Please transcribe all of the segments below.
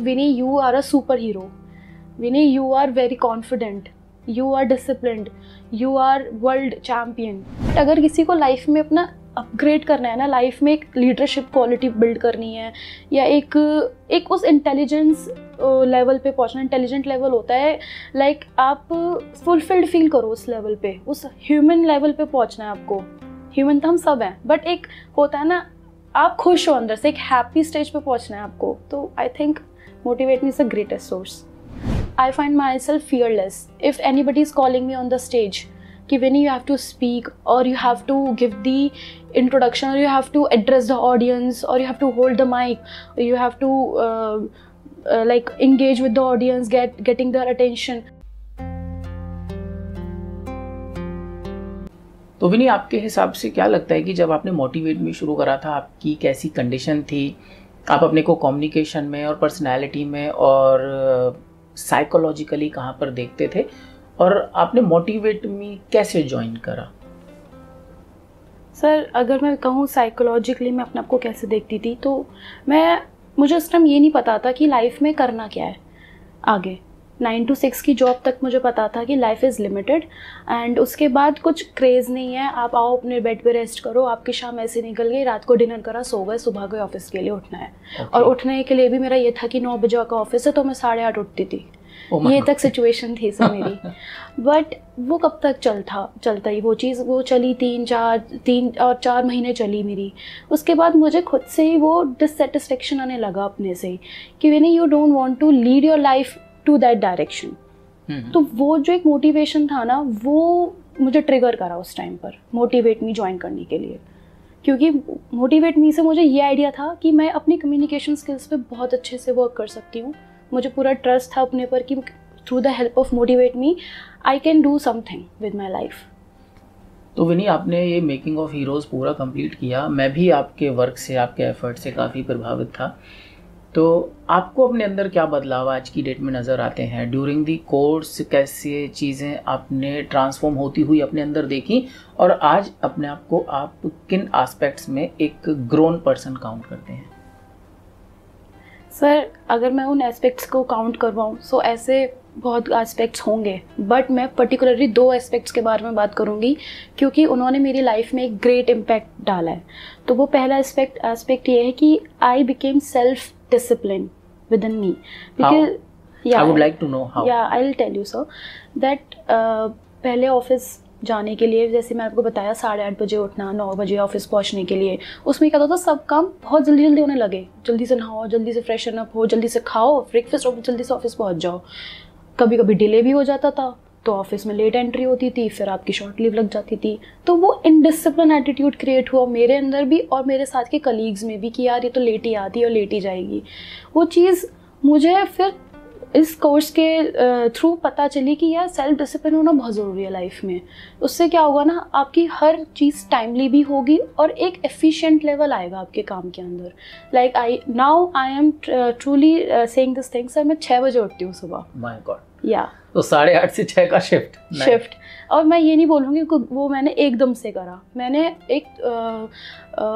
Winnie, you are a super hero. Vini, you are very confident, you are disciplined, you are world champion. अगर किसी को life में अपना upgrade करना है ना, लाइफ में एक लीडरशिप क्वालिटी बिल्ड करनी है, या एक उस इंटेलिजेंस लेवल पे पहुंचना. इंटेलिजेंट लेवल होता है लाइक आप फुलफिल्ड फील करो उस लेवल पे, उस ह्यूमन लेवल पे पहुंचना है आपको. ह्यूमन तो हम सब हैं, बट एक होता है ना आप खुश हो अंदर से, एक हैप्पी स्टेज पे पहुंचना है आपको. तो I think motivate me is the greatest source. I find myself fearless. If anybody is calling me on the stage, कि Vinny, you have to speak, or you have to give the introduction, or you have to address the audience, or you have to hold the mic, or you have to like engage with the audience, getting their attention. तो विनी, आपके हिसाब से क्या लगता है कि जब आपने मोटिवेट मी शुरू करा था, आपकी कैसी कंडीशन थी? आप अपने को कम्युनिकेशन में और पर्सनैलिटी में और साइकोलॉजिकली कहाँ पर देखते थे, और आपने मोटिवेट मी कैसे ज्वाइन करा? सर, अगर मैं कहूँ साइकोलॉजिकली मैं अपने आप को कैसे देखती थी, तो मुझे उस टाइम ये नहीं पता था कि लाइफ में करना क्या है आगे. 9 to 6 की जॉब तक मुझे पता था कि लाइफ इज़ लिमिटेड, एंड उसके बाद कुछ क्रेज़ नहीं है. आप आओ अपने बेड पे रेस्ट करो, आपकी शाम ऐसे निकल गई, रात को डिनर करा, सो गए, सुबह गए ऑफिस के लिए उठना है. और उठने के लिए भी मेरा ये था कि 9 बजे का ऑफिस है, तो मैं 8:30 उठती थी. ये तक सिचुएशन थी सर मेरी. बट वो कब तक चलता ही वो चीज़, वो चली 3 और 4 महीने चली मेरी. उसके बाद मुझे खुद से ही वो डिससेटिस्फेक्शन आने लगा अपने से ही कि Vinni, you don't want to lead your life to that direction. तो वो जो एक मोटिवेशन था ना, वो मुझे ट्रिगर करा उस टाइम पर मोटिवेट मी ज्वाइन करने के लिए. क्योंकि मोटिवेट मी से मुझे ये आइडिया था कि मैं अपनी कम्युनिकेशन स्किल्स पे बहुत अच्छे से वर्क कर सकती हूँ. मुझे पूरा ट्रस्ट था अपने पर कि through the help of motivate me I can do something with my life. तो विनी, आपने ये मेकिंग ऑफ हीरोज़ पूरा कंप्लीट किया. मैं भी आपके वर्क से, आपके एफर्ट से काफ़ी प्रभावित था. तो आपको अपने अंदर क्या बदलाव आज की डेट में नज़र आते हैं? ड्यूरिंग दी कोर्स कैसे चीज़ें आपने ट्रांसफॉर्म होती हुई अपने अंदर देखी, और आज अपने आप को आप किन एस्पेक्ट्स में एक ग्रोन पर्सन काउंट करते हैं? सर, अगर मैं उन एस्पेक्ट्स को काउंट करवाऊँ सो ऐसे बहुत एस्पेक्ट्स होंगे, बट मैं पर्टिकुलरली 2 एस्पेक्ट्स के बारे में बात करूँगी क्योंकि उन्होंने मेरी लाइफ में एक ग्रेट इम्पैक्ट डाला है. तो वो पहला एस्पेक्ट ये है कि I became self discipline within me, because I would like to know how. I'll tell you sir that पहले ऑफिस जाने के लिए, जैसे मैं आपको बताया 8:30 बजे उठना, 9 बजे ऑफिस पहुंचने के लिए, उसमें क्या होता था, सब काम बहुत जल्दी होने लगे. जल्दी से नहाओ, जल्दी से फ्रेशन अप हो, जल्दी से खाओ ब्रेकफास्ट और जल्दी से ऑफिस पहुंच जाओ. कभी कभी डिले भी हो जाता था, तो ऑफिस में लेट एंट्री होती थी, फिर आपकी शॉर्ट लीव लग जाती थी. तो वो इनडिसिप्लिन एटीट्यूड क्रिएट हुआ मेरे अंदर भी और मेरे साथ के कलीग्स में भी कि यार ये तो लेट ही आती है और लेट ही जाएगी. वो चीज़ मुझे फिर इस कोर्स के थ्रू पता चली कि यार सेल्फ डिसिप्लिन होना बहुत ज़रूरी है लाइफ में. उससे क्या होगा ना, आपकी हर चीज़ टाइमली भी होगी और एक एफिशिएंट लेवल आएगा आपके काम के अंदर. Like I am truly saying this thing. Sir, मैं 6 बजे उठती हूँ सुबह. My God. या तो 8:30 से 6 का शिफ्ट. और मैं ये नहीं बोलूँगी कि वो मैंने एकदम से करा. मैंने एक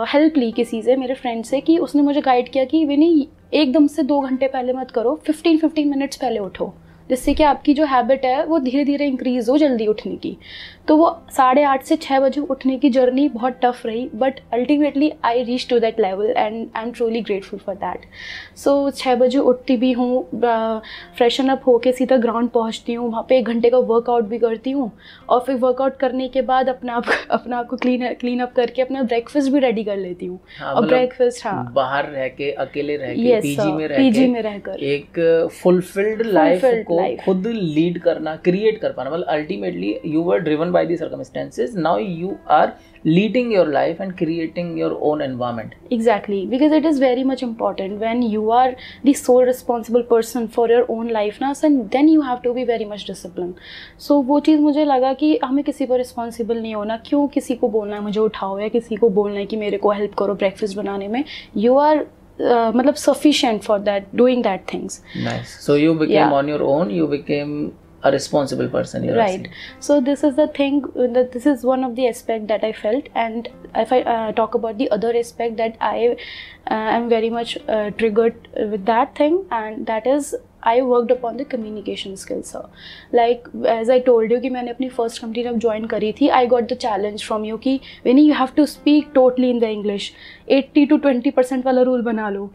हेल्प ली किसी से, मेरे फ्रेंड से, कि उसने मुझे गाइड किया कि विनी, एकदम से 2 घंटे पहले मत करो, 15 मिनट्स पहले उठो, जिससे कि आपकी जो हैबिट है वो धीरे धीरे इंक्रीज़ हो जल्दी उठने की. तो वो 8:30 से 6 बजे उठने की जर्नी बहुत टफ रही, but ultimately I reach to that level and I am truly grateful for that. So 6 बजे उठती भी हूँ, फ्रेशन अप होके सीधा ग्राउंड पहुँचती हूँ, वहाँ पे 1 घंटे का वर्कआउट भी करती हूँ, और फिर वर्कआउट करने के बाद अपने आप को क्लीन अप करके अपना ब्रेकफास्ट भी रेडी कर लेती हूँ. और ब्रेकफास्ट, बाहर रह के, अकेले रह के, पीजी में रहकर एक फुलफिल्ड लाइफ को खुद लीड करना, क्रिएट कर पाना. मतलब ultimately you were driven by the circumstances, now you are leading your life and creating your own environment. Exactly, because it is very much important when you are the sole responsible person for your own life ना, and then you have to be very much disciplined. So वो चीज़ मुझे लगा कि हमें किसी पर responsible नहीं होना. क्यों किसी को बोलना है मुझे उठाओ, या किसी को बोलना है कि मेरे को हेल्प करो ब्रेकफास्ट बनाने में. You are मतलब sufficient for that, doing that things. Nice. So you became on your own. You became a responsible person, you're right. So this is the thing, that this is one of the aspect that I felt. And if I talk about the other aspect that I am very much triggered with that thing, and that is I worked upon the communication skills. Like as I told you कि मैंने अपनी first company जब join करी थी, I got the challenge from you कि Vinny, you have to speak totally in the English. 80 to 20% वाला rule बना लो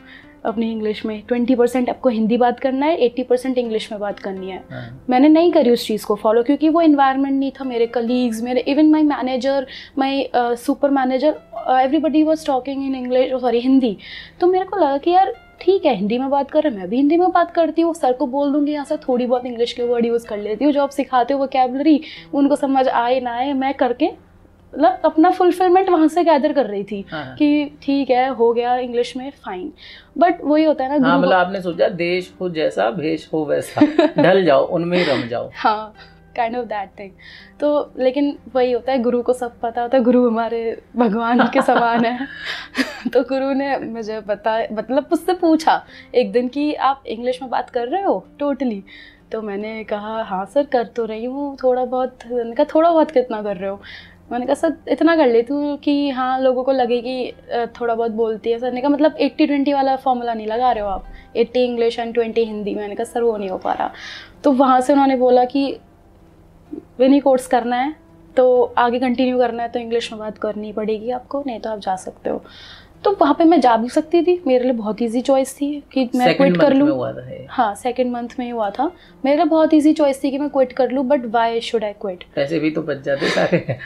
अपनी इंग्लिश में। 20% आपको हिंदी बात करना है, 80% इंग्लिश में बात करनी है। मैंने नहीं करी उस चीज़ को फॉलो, क्योंकि वो इन्वायरमेंट नहीं था। मेरे कलीग्स, मेरे even my manager, my super manager, everybody was talking in English, sorry Hindi. तो मेरे को लगा कि यार ठीक है, हिंदी में बात कर रहे हैं, मैं भी हिंदी में बात करती हूँ। सर को बोल दूंगी यहाँ से थोड़ी बहुत इंग्लिश के वर्ड यूज़ कर लेती हूँ, जो आप सिखाते हो वोकैबुलरी, उनको समझ आए ना आए, मैं करके मतलब अपना फुलफिलमेंट वहाँ से गैदर कर रही थी कि ठीक है, हो गया इंग्लिश में, फाइन। बट वही होता है ना, मतलब आपने सोचा देश हो जैसा भेष हो वैसा, ढल जाओ, उनमें ही रम जाओ। हाँ, काइंड ऑफ दैट थिंग। तो लेकिन वही होता है, गुरु को सब पता होता है, गुरु हमारे भगवान के समान है। तो गुरु ने मुझे मतलब मुझसे पूछा एक दिन कि आप इंग्लिश में बात कर रहे हो टोटली? तो मैंने कहा हाँ सर, कर तो रही हूँ थोड़ा बहुत। मैंने कहा थोड़ा बहुत कितना कर रहे हो? मैंने कहा सर इतना कर लेती हूँ कि हाँ लोगों को लगे कि थोड़ा बहुत बोलती है। सर ने कहा मतलब 80-20 वाला फॉर्मूला नहीं लगा रहे हो आप, 80 इंग्लिश एंड 20 हिंदी? मैंने कहा सर वो नहीं हो पा रहा। तो वहाँ से उन्होंने बोला कि विनी कोर्स करना है तो आगे कंटिन्यू करना है तो इंग्लिश में बात करनी पड़ेगी आपको, नहीं तो आप जा सकते हो। तो वहाँ पे मैं जा भी सकती थी, मेरे लिए बहुत इजी चॉइस थी कि मैं क्विट कर लूँ। हाँ, सेकंड मंथ में ही हुआ था। मेरे लिए बहुत इजी चॉइस थी कि मैं क्विट कर लूँ, but why should I quit? पैसे भी तो बच जाते सारे।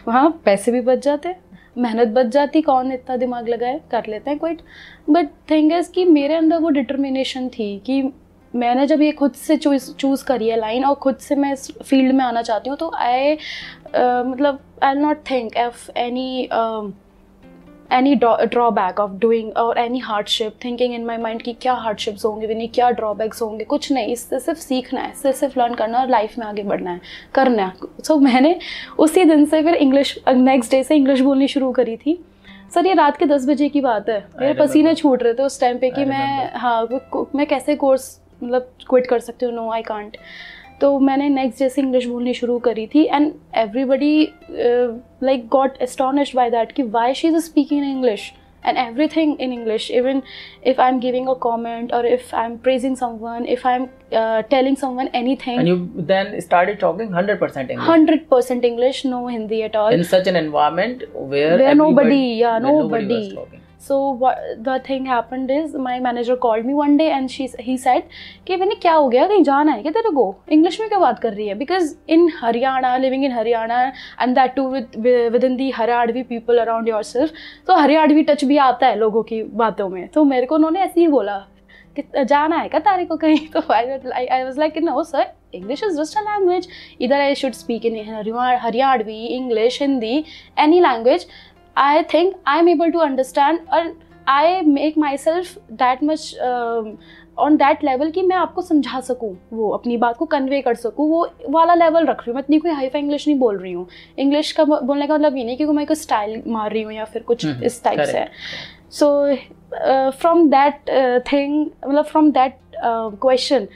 वहाँ पैसे भी बच जाते, मेहनत बच जाती, कौन इतना दिमाग लगाए, कर लेते हैं क्विट। बट थिंग इज़ कि मेरे अंदर वो डिटर्मिनेशन थी कि मैंने जब ये खुद से चूज़ करी है लाइन और खुद से मैं इस फील्ड में आना चाहती हूँ, तो मतलब I will not think of any drawback of doing or any hardship, thinking in my mind कि क्या hardships होंगे विनी, क्या drawbacks होंगे, कुछ नहीं। इससे सिर्फ सीखना है, इससे सिर्फ लर्न करना और लाइफ में आगे बढ़ना है, करना है। सो मैंने उसी दिन से फिर इंग्लिश, नेक्स्ट डे से इंग्लिश बोलनी शुरू करी थी। सर ये रात के 10 बजे की बात है, मेरे पसीने छूट रहे थे उस टाइम पे कि मैं कैसे कोर्स मतलब क्विट कर सकती हूँ, नो आई कांट। तो मैंने नेक्स्ट डे से इंग्लिश बोलनी शुरू करी थी and everybody like got astonished by that कि why she is speaking in English and everything in English, even if I'm giving a comment or if I'm praising someone, if I'm telling someone anything. And you then started talking 100% English? 100% English, no Hindi at all. In such an environment where nobody was talking. So what the thing happened is my manager called me one day and he said कि मैंने क्या हो गया, कहीं जाना है क्या तेरे को, इंग्लिश में क्या बात कर रही है? Because in Haryana, living in Haryana and that too within the Haryadvi people around yourself, तो हरियाणवी टच भी आता है लोगों की बातों में। तो मेरे को उन्होंने ऐसे ही बोला कि जाना है क्या तारे को कहीं? तो I was like no sir, English is just a language, either I should speak in Haryadvi, English, Hindi, any language. I think I'm able to understand or I make myself that much on that level कि मैं आपको समझा सकूँ, वो अपनी बात को convey कर सकूँ, वो वाला लेवल रख रही हूँ। मैं इतनी कोई हाई फाई इंग्लिश नहीं बोल रही हूँ। इंग्लिश का बोलने का मतलब ये नहीं कि मैं कोई स्टाइल मार रही हूँ या फिर कुछ इस टाइप से। सो फ्रॉम दैट थिंग, मतलब from that question,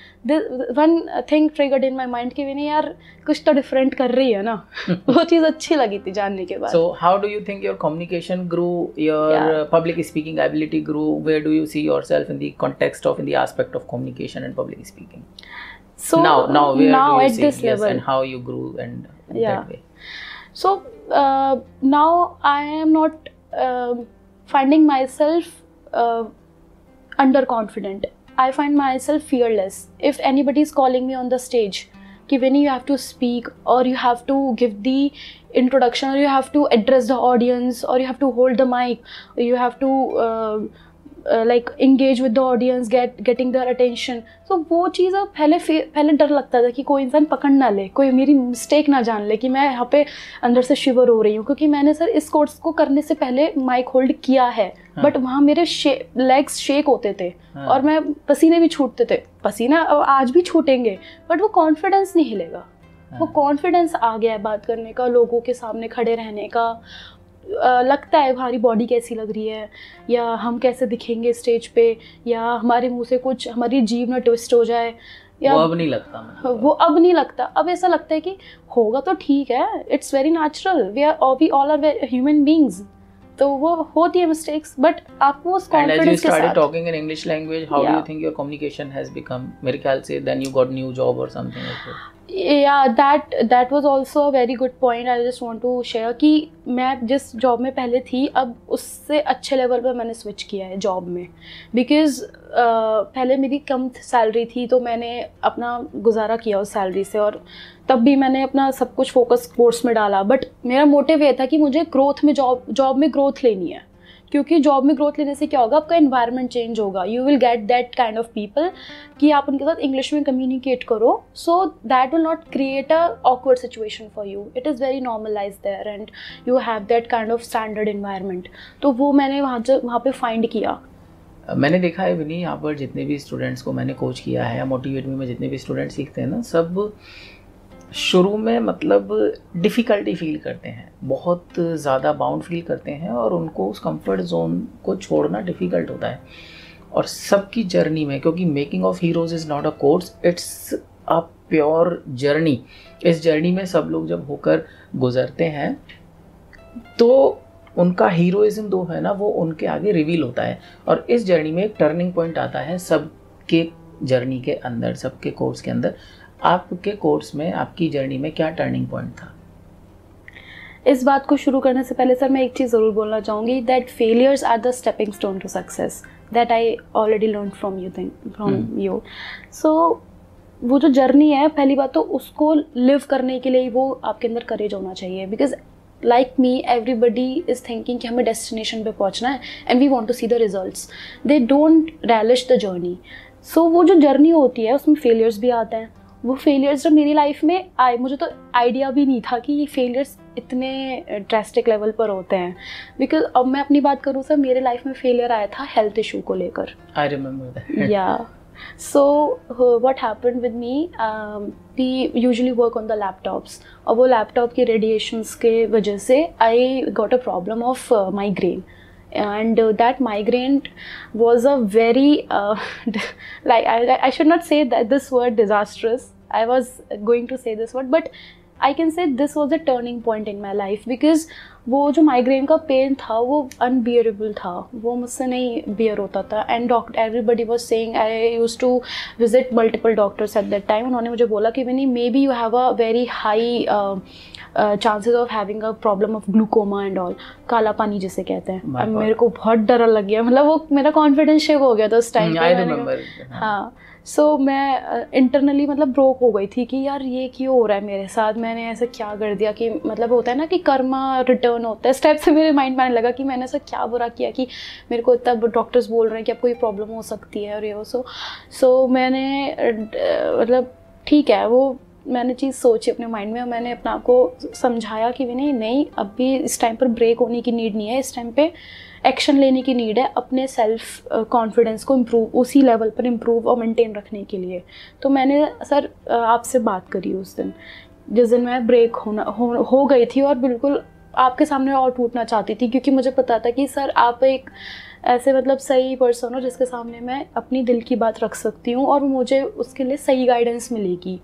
one thing triggered in my mind कि मैंने यार कुछ तो डिफरेंट कर रही है ना। वो चीज़ अच्छी लगी थी जानने के बाद। So how do you think your communication grew, your public speaking ability grew? Where do you see yourself in the context of, in the aspect of communication and public speaking? So now where do you at see this level, and how you grew and that way? So now I am not finding myself underconfident. I find myself fearless. If anybody is calling me on the stage, कि when you have to speak or you have to give the introduction or you have to address the audience or you have to hold the mic, or you have to like engage with the audience, getting their attention. So वो चीज़ पहले डर लगता था कि कोई इंसान पकड़ ना ले, कोई मेरी मिस्टेक ना जान ले कि मैं यहाँ पे अंदर से शिवर हो रही हूँ, क्योंकि मैंने सर इस कोर्स को करने से पहले माइक होल्ड किया है। बट वहाँ मेरे लेग्स शेक होते थे और मैं पसीने भी छूटते थे। पसीना आज भी छूटेंगे बट वो कॉन्फिडेंस नहीं हिलेगा। वो कॉन्फिडेंस आ गया है बात करने का, लोगों के सामने खड़े रहने का। लगता है हमारी बॉडी कैसी लग रही है या हम कैसे दिखेंगे स्टेज पे, या हमारे मुंह से कुछ, हमारी जीभ ना ट्विस्ट हो जाए, वो अब नहीं लगता, मतलब वो अब नहीं लगता। अब ऐसा लगता है कि होगा तो ठीक है, it's very natural, we all are human beings, तो वो होती है मिस्टेक्स, बट आपको उस कॉन्फिडेंस के साथ। And as you started talking in English language, how do you think your communication has become? मेरे ख्याल से then you got new job or something like that. Yeah, that was also a very good point. I just want to share कि मैं जिस job में पहले थी, अब उससे अच्छे लेवल पर मैंने स्विच किया है जॉब में, बिकॉज़ पहले मेरी कम सैलरी थी, तो मैंने अपना गुजारा किया उस सैलरी से, और तब भी मैंने अपना सब कुछ फोकस कोर्स में डाला। बट मेरा मोटिव ये था कि मुझे ग्रोथ में जॉब में ग्रोथ लेनी है, क्योंकि जॉब में ग्रोथ लेने से क्या होगा, आपका एनवायरनमेंट चेंज होगा, you will get that kind of people कि आप उनके साथ इंग्लिश में कम्युनिकेट करो, so that will not create a awkward situation for you, it is very normalize there and you have that kind of standard environment. तो वो मैंने वहाँ पे फाइंड किया। मैंने देखा है विनी, यहाँ पर जितने भी स्टूडेंट्स को मैंने कोच किया है या मोटिवेट में जितने भी स्टूडेंट सीखते हैं ना, सब शुरू में मतलब डिफ़िकल्टी फील करते हैं, बहुत ज़्यादा बाउंड फील करते हैं, और उनको उस कंफर्ट जोन को छोड़ना डिफ़िकल्ट होता है। और सबकी जर्नी में, क्योंकि making of heroes is not a course, it's a pure journey. इस जर्नी में सब लोग जब होकर गुजरते हैं तो उनका हीरोइज्म जो है ना, वो उनके आगे रिवील होता है। और इस जर्नी में एक टर्निंग पॉइंट आता है सबके जर्नी के अंदर, सबके कोर्स के अंदर। आपके कोर्स में, आपकी जर्नी में क्या टर्निंग पॉइंट था? इस बात को शुरू करने से पहले सर मैं एक चीज़ ज़रूर बोलना चाहूँगी, that failures are the stepping stone to success, that I already learn from you. So वो जो जर्नी है, पहली बात तो उसको लिव करने के लिए वो आपके अंदर करेज होना चाहिए, because like me everybody is thinking कि हमें डेस्टिनेशन पे पहुंचना है and we want to see the results, they don't relish the journey. So वो जो जर्नी होती है उसमें फेलियर्स भी आते हैं। वो फेलियर्स जब मेरी लाइफ में आए, मुझे तो आइडिया भी नहीं था कि ये फेलियर्स इतने ड्रास्टिक लेवल पर होते हैं, बिकॉज अब मैं अपनी बात करूँ सर, मेरे लाइफ में फेलियर आया था हेल्थ इशू को लेकर। I remember that. या so what happened with me, we usually work on the laptops, और वो लैपटॉप के रेडिएशंस के वजह से I got a problem of migraine, and that migraine was a very like I should not say that this word disastrous, I was going to say this word, but I can say this was a turning point in my life, because वो जो migraine का pen था वो unbearable था, वो मुझसे नहीं bear होता था। And doctor everybody was saying, I used to visit multiple doctors at that time. उन्होंने मुझे बोला कि Vinni, maybe you have a very high chances of having a problem of glaucoma and all, काला पानी जिसे कहते हैं। अब मेरे को बहुत डर लग गया, मतलब वो मेरा कॉन्फिडेंस शेक हो गया था उस टाइम पे। हाँ, सो मैं इंटरनली मतलब ब्रोक हो गई थी कि यार ये क्यों हो रहा है मेरे साथ, मैंने ऐसा क्या कर दिया कि मतलब होता है ना कि कर्मा रिटर्न होता है, स्टेप से मेरे माइंड में आने लगा कि मैंने ऐसा क्या बुरा किया कि मेरे को इतना डॉक्टर्स बोल रहे हैं कि आपको ये प्रॉब्लम हो सकती है और ये वो। सो मैंने मतलब ठीक है, वो मैंने चीज़ सोची अपने माइंड में, और मैंने अपने आप को समझाया कि नहीं अभी इस टाइम पर ब्रेक होने की नीड नहीं है, इस टाइम पे एक्शन लेने की नीड है अपने सेल्फ कॉन्फिडेंस को इम्प्रूव, उसी लेवल पर इम्प्रूव और मेंटेन रखने के लिए। तो मैंने सर आपसे बात करी उस दिन, जिस दिन मैं ब्रेक हो गई थी, और बिल्कुल आपके सामने और टूटना चाहती थी, क्योंकि मुझे पता था कि सर आप एक ऐसे मतलब सही पर्सन हो जिसके सामने मैं अपनी दिल की बात रख सकती हूँ, और मुझे उसके लिए सही गाइडेंस मिलेगी।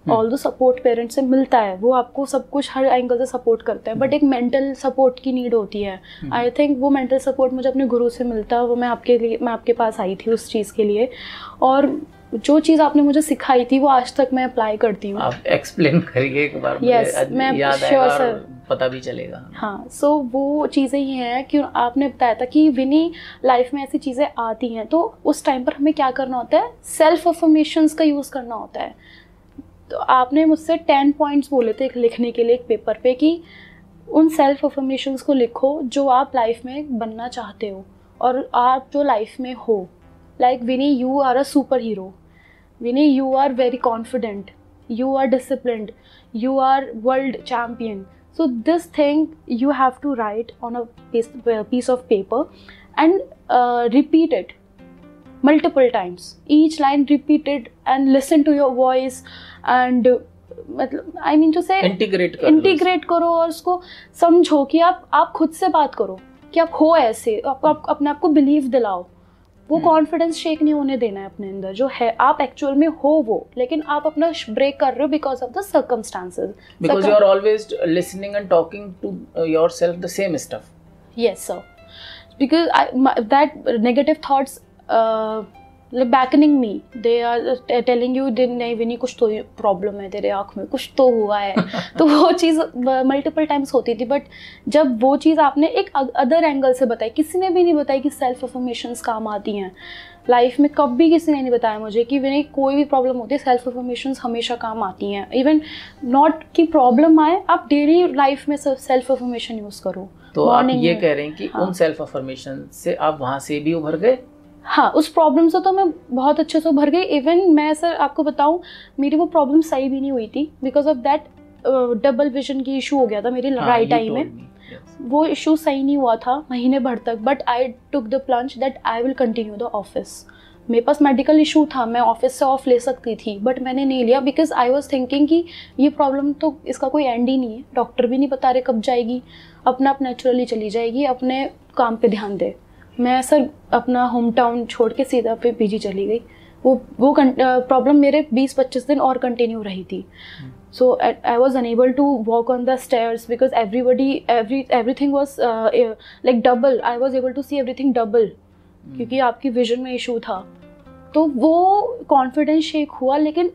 ऑल दो सपोर्ट पेरेंट्स से मिलता है, वो आपको सब कुछ हर एंगल से सपोर्ट करते हैं, बट एक मेंटल सपोर्ट की नीड होती है। आई थिंक वो मेंटल सपोर्ट मुझे अपने गुरु से मिलता है, वो मैं आपके पास आई थी उस चीज़ के लिए, और जो चीज़ आपने मुझे सिखाई थी वो आज तक मैं अप्लाई करती हूँ। आप एक्सप्लेन करिए एक बार, yes, मैं याद आएगा और पता भी चलेगा। हाँ, सो वो चीज़ें ये हैं कि आपने बताया था कि विनी लाइफ में ऐसी चीज़ें आती हैं, तो उस टाइम पर हमें क्या करना होता है, सेल्फ अफर्मेशंस का यूज़ करना होता है। तो आपने मुझसे 10 पॉइंट्स बोले थे लिखने के लिए एक पेपर पे, कि उन सेल्फ अफर्मेशंस को लिखो जो आप लाइफ में बनना चाहते हो और आप जो लाइफ में हो। Like Vini, you are a super hero, Vini you are very confident, you are disciplined, you are world champion. So this thing you have to write on a piece of paper and repeat it multiple times. Each line repeated and listen to your voice and I mean to say integrate करो और उसको समझो कि आप खुद से बात करो कि आप हो ऐसे, आप अपने आप को बिलीव दिलाओ वो कॉन्फिडेंस शेक नहीं होने देना है अपने अंदर, जो है आप एक्चुअल में हो वो, लेकिन आप अपना ब्रेक कर रहे हो because of the circumstances, because you are always listening and talking to yourself the same stuff. Yes, sir. Because that negative thoughts like beckoning me, they are telling you नहीं विनी कुछ तो प्रॉब्लम है तेरे आँख में, कुछ तो हुआ है. तो वो चीज़ मल्टीपल टाइम्स होती थी. बट जब वो चीज़ आपने एक अदर एंगल से बताई, किसी ने भी नहीं बताई कि सेल्फ अफर्मेशंस काम आती हैं लाइफ में. कभी किसी ने नहीं बताया मुझे कि विनी कोई भी प्रॉब्लम होती है, सेल्फ अफर्मेशंस हमेशा काम आती हैं. इवन नॉट कि प्रॉब्लम आए, आप डेली लाइफ में सेल्फ अफर्मेशन यूज़ करो. तो आप ये कह रहे हैं कि उन सेल्फ अफर्मेशन से आप वहाँ से भी उभर गए? हाँ, उस प्रॉब्लम से तो मैं बहुत अच्छे से उभर गई. इवन मैं सर आपको बताऊँ, मेरी वो प्रॉब्लम सही भी नहीं हुई थी because of that double vision की इशू हो गया था मेरी राइट आई में. वो इशू सही नहीं हुआ था महीने भर तक. But I took the plunge that I will continue the office. मेरे पास मेडिकल इशू था, मैं ऑफिस से ऑफ ले सकती थी, बट मैंने नहीं लिया बिकॉज आई वॉज थिंकिंग कि ये प्रॉब्लम तो इसका कोई एंड ही नहीं है, डॉक्टर भी नहीं बता रहे कब जाएगी, अपना आप नेचुरली चली जाएगी, अपने काम पे ध्यान दे. मैं सर अपना होम टाउन छोड़ के सीधा पे पीजी चली गई. वो प्रॉब्लम मेरे 20-25 दिन और कंटिन्यू रही थी. So I was unable to walk on the stairs because everything was like double. I was able to see everything double क्योंकि आपकी विजन में इशू था. तो वो कॉन्फिडेंस शेक हुआ, लेकिन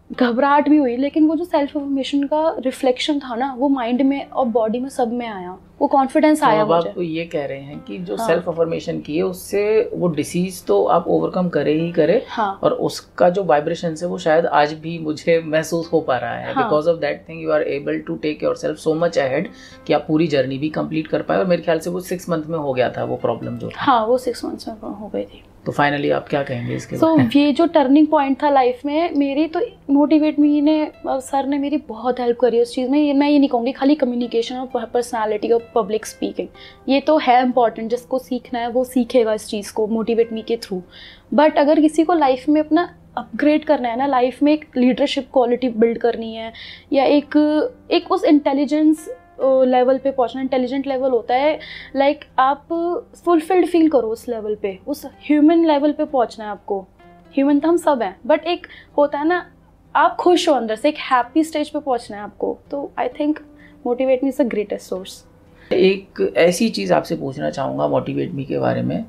घबराहट भी हुई. लेकिन वो जो सेल्फ अफर्मेशन का रिफ्लेक्शन था ना, वो माइंड में और बॉडी में सब में आया, वो कॉन्फिडेंस आया मुझे. आप ये कह रहे हैं कि जो सेल्फ अफर्मेशन की है उससे वो डिसीज तो आप ओवरकम करे ही करे. हाँ. और उसका जो वाइब्रेशन है वो शायद आज भी मुझे महसूस हो पा रहा है. Because of that thing you are able to take yourself so much ahead कि आप पूरी जर्नी भी कंप्लीट कर पाए. और मेरे ख्याल से वो 6 मंथ में हो गया था वो प्रॉब्लम जो. हाँ, वो 6 मंथ्स में हो गई थी. तो फाइनली आप क्या कहेंगे इसके बारे में? ये जो टर्निंग पॉइंट था लाइफ में मेरी, तो मोटिवेट मी ने, सर ने मेरी बहुत हेल्प करी उस चीज़ में. मैं ये नहीं कहूँगी खाली कम्युनिकेशन और पर्सनालिटी और पब्लिक स्पीकिंग, ये तो है इम्पॉर्टेंट, जिसको सीखना है वो सीखेगा इस चीज़ को मोटिवेट मी के थ्रू. बट अगर किसी को लाइफ में अपना अपग्रेड करना है ना, लाइफ में एक लीडरशिप क्वालिटी बिल्ड करनी है, या एक उस इंटेलिजेंस लेवल पे पहुंचना. इंटेलिजेंट लेवल होता है लाइक आप फुलफिल्ड फील करो उस लेवल पे, उस ह्यूमन लेवल पे पहुंचना है आपको. ह्यूमन तो हम सब हैं, बट एक होता है ना आप खुश हो अंदर से, एक हैप्पी स्टेज पे पहुंचना है आपको. तो I think motivate me is the greatest source. एक ऐसी चीज़ आपसे पूछना चाहूँगा मोटिवेट मी के बारे में,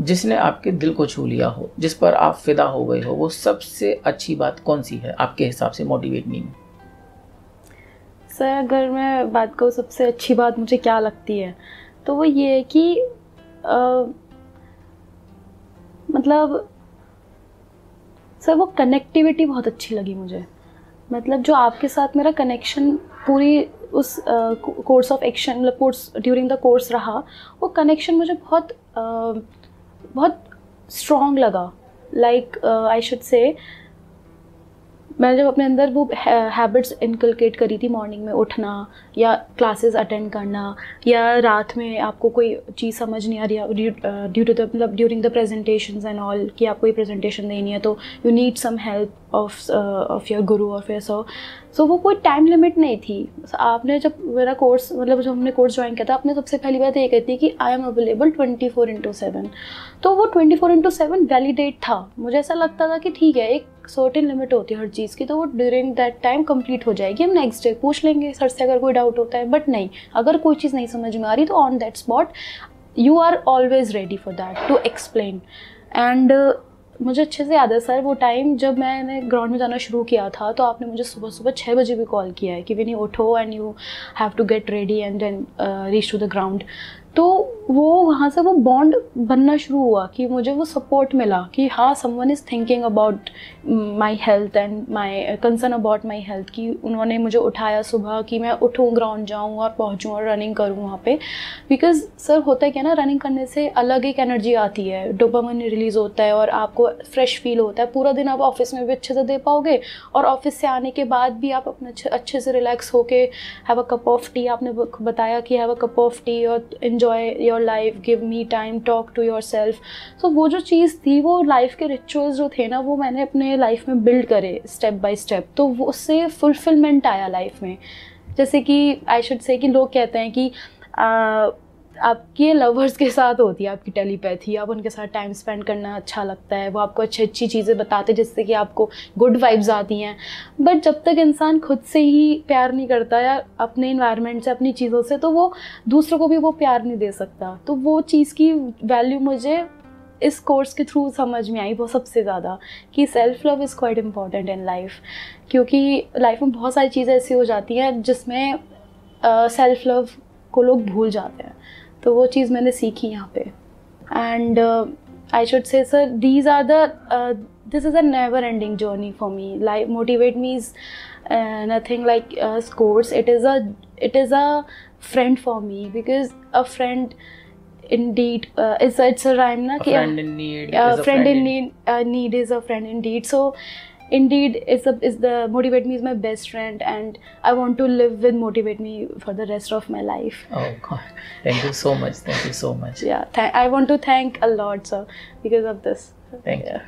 जिसने आपके दिल को छू लिया हो, जिस पर आप फिदा हो गए हो, वो सबसे अच्छी बात कौन सी है आपके हिसाब से मोटिवेट मी में? सर अगर मैं बात करूँ सबसे अच्छी बात मुझे क्या लगती है, तो वो ये है कि मतलब सर वो कनेक्टिविटी बहुत अच्छी लगी मुझे. मतलब जो आपके साथ मेरा कनेक्शन पूरी उस कोर्स ऑफ एक्शन, मतलब कोर्स ड्यूरिंग द कोर्स रहा, वो कनेक्शन मुझे बहुत स्ट्रॉन्ग लगा. लाइक आई शुड से, मैंने जब अपने अंदर वो हैबिट्स इनकलकेट करी थी, मॉर्निंग में उठना या क्लासेस अटेंड करना, या रात में आपको कोई चीज़ समझ नहीं आ रही ड्यू टू द मतलब during the presentations and all, कि आपको ये प्रेजेंटेशन देनी है तो you need some help of your guru और फिर सो वो कोई टाइम लिमिट नहीं थी. आपने जब मेरा कोर्स मतलब जब हमने कोर्स ज्वाइन किया था, आपने सबसे पहली बात ये कहती है कि आई एम अवेलेबल 24/7. तो वो 24/7 वैलिडेट था. मुझे ऐसा लगता था कि ठीक है, एक सर्टेन लिमिट होती है हर चीज़ की, तो वो ड्यूरिंग दैट टाइम कंप्लीट हो जाएगी, हम नेक्स्ट डे पूछ लेंगे सर से अगर कोई डाउट होता है. बट नहीं, अगर कोई चीज़ नहीं समझ में आ रही तो on that spot you are always ready for that to explain. And मुझे अच्छे से याद है सर वो टाइम जब मैंने ग्राउंड में जाना शुरू किया था, तो आपने मुझे सुबह 6 बजे भी कॉल किया है कि विनी उठो and you have to get ready and then reach to the ground. तो वो वहाँ से वो बॉन्ड बनना शुरू हुआ कि मुझे वो सपोर्ट मिला कि हाँ, someone is thinking about my health and my concern about my health, कि उन्होंने मुझे उठाया सुबह कि मैं उठूँ, ग्राउंड जाऊँ और पहुँचूँ और रनिंग करूँ वहाँ पे. बिकॉज सर होता है क्या ना, रनिंग करने से अलग एक एनर्जी आती है, डोपामाइन रिलीज़ होता है और आपको फ्रेश फील होता है. पूरा दिन आप ऑफिस में भी अच्छे से दे पाओगे और ऑफिस से आने के बाद भी आप अपने अच्छे से रिलैक्स होके have a cup of T, आपने बताया कि have a cup of T और enjoy your life, give me time, talk to yourself. So वो जो चीज़ थी, वो लाइफ के रिचुअल्स जो थे ना, वो मैंने अपने लाइफ में बिल्ड करे स्टेप बाय स्टेप. तो वो उससे फुलफिलमेंट आया लाइफ में. जैसे कि आई शुड से कि लोग कहते हैं कि आपके लवर्स के साथ होती है आपकी टेलीपैथी, आप उनके साथ टाइम स्पेंड करना अच्छा लगता है, वो आपको अच्छी अच्छी चीज़ें बताते हैं जिससे कि आपको गुड वाइब्स आती हैं। बट जब तक इंसान खुद से ही प्यार नहीं करता या अपने इन्वायरमेंट से, अपनी चीज़ों से, तो वो दूसरों को भी वो प्यार नहीं दे सकता। तो वो चीज़ की वैल्यू मुझे इस कोर्स के थ्रू समझ में आई वो सबसे ज़्यादा, कि self love is quite important in life. क्योंकि लाइफ में बहुत सारी चीज़ें ऐसी हो जाती हैं जिसमें सेल्फ लव को लोग भूल जाते हैं, तो वो चीज़ मैंने सीखी यहाँ पे। And I should say sir these are this is a never ending journey for me. Like motivate me is nothing like course. It is a friend for me, because a friend indeed it's a rhyme na, a friend in need is a friend in need is a friend indeed. So indeed is the motivate me is my best friend, and I want to live with motivate me for the rest of my life. Oh God, thank you so much. Yeah, I want to thank a lot, sir, because of this. Thank you.